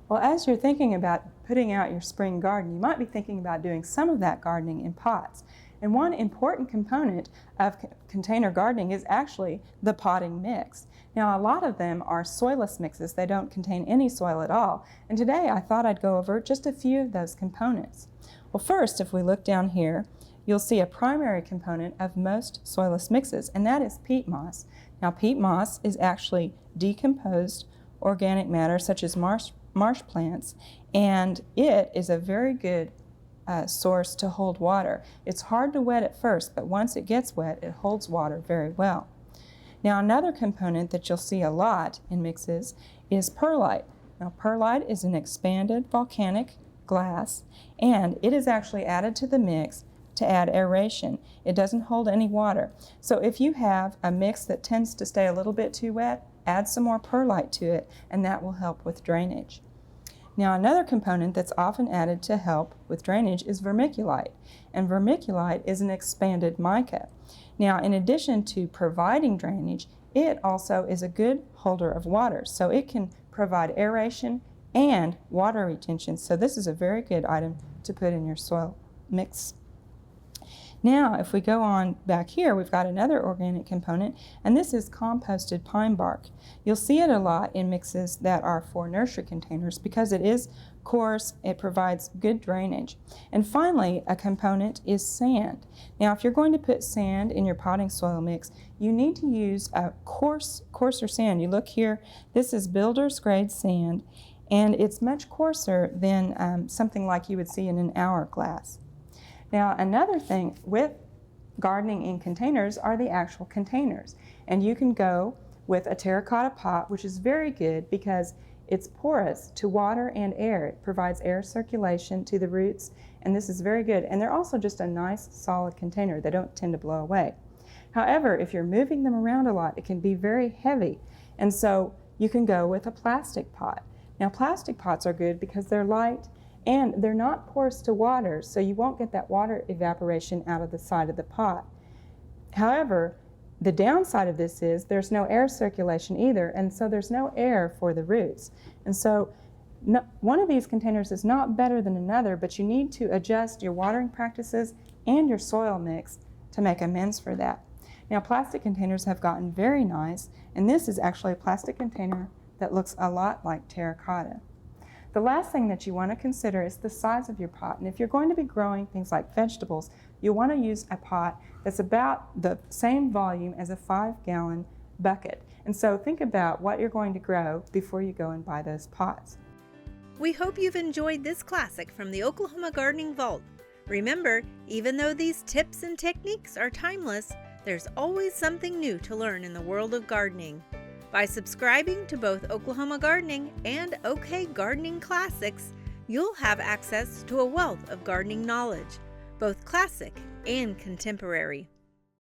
Well, as you're thinking about putting out your spring garden, you might be thinking about doing some of that gardening in pots. And one important component of container gardening is actually the potting mix. Now, a lot of them are soilless mixes. They don't contain any soil at all. And today I thought I'd go over just a few of those components. Well, first, if we look down here, you'll see a primary component of most soilless mixes, and that is peat moss. Now, peat moss is actually decomposed organic matter such as marsh plants, and it is a very good source to hold water. It's hard to wet at first, but once it gets wet, it holds water very well. Now, another component that you'll see a lot in mixes is perlite. Now, perlite is an expanded volcanic glass, and it is actually added to the mix to add aeration. It doesn't hold any water. So if you have a mix that tends to stay a little bit too wet, add some more perlite to it, and that will help with drainage. Now, another component that's often added to help with drainage is vermiculite, and vermiculite is an expanded mica. Now, in addition to providing drainage, it also is a good holder of water, so it can provide aeration and water retention. So this is a very good item to put in your soil mix. Now, if we go on back here, we've got another organic component, and this is composted pine bark. You'll see it a lot in mixes that are for nursery containers because it is coarse, it provides good drainage. And finally, a component is sand. Now, if you're going to put sand in your potting soil mix, you need to use a coarser sand. You look here, this is builder's grade sand, and it's much coarser than something like you would see in an hourglass. Now, another thing with gardening in containers are the actual containers. And you can go with a terracotta pot, which is very good because it's porous to water and air. It provides air circulation to the roots, and this is very good. And they're also just a nice, solid container. They don't tend to blow away. However, if you're moving them around a lot, it can be very heavy. And so you can go with a plastic pot. Now, plastic pots are good because they're light, and they're not porous to water, so you won't get that water evaporation out of the side of the pot. However, the downside of this is there's no air circulation either, and so there's no air for the roots. And so one of these containers is not better than another, but you need to adjust your watering practices and your soil mix to make amends for that. Now, plastic containers have gotten very nice, and this is actually a plastic container that looks a lot like terracotta. The last thing that you want to consider is the size of your pot. And if you're going to be growing things like vegetables, you'll want to use a pot that's about the same volume as a 5-gallon bucket. And so think about what you're going to grow before you go and buy those pots. We hope you've enjoyed this classic from the Oklahoma Gardening Vault. Remember, even though these tips and techniques are timeless, there's always something new to learn in the world of gardening. By subscribing to both Oklahoma Gardening and OK Gardening Classics, you'll have access to a wealth of gardening knowledge, both classic and contemporary.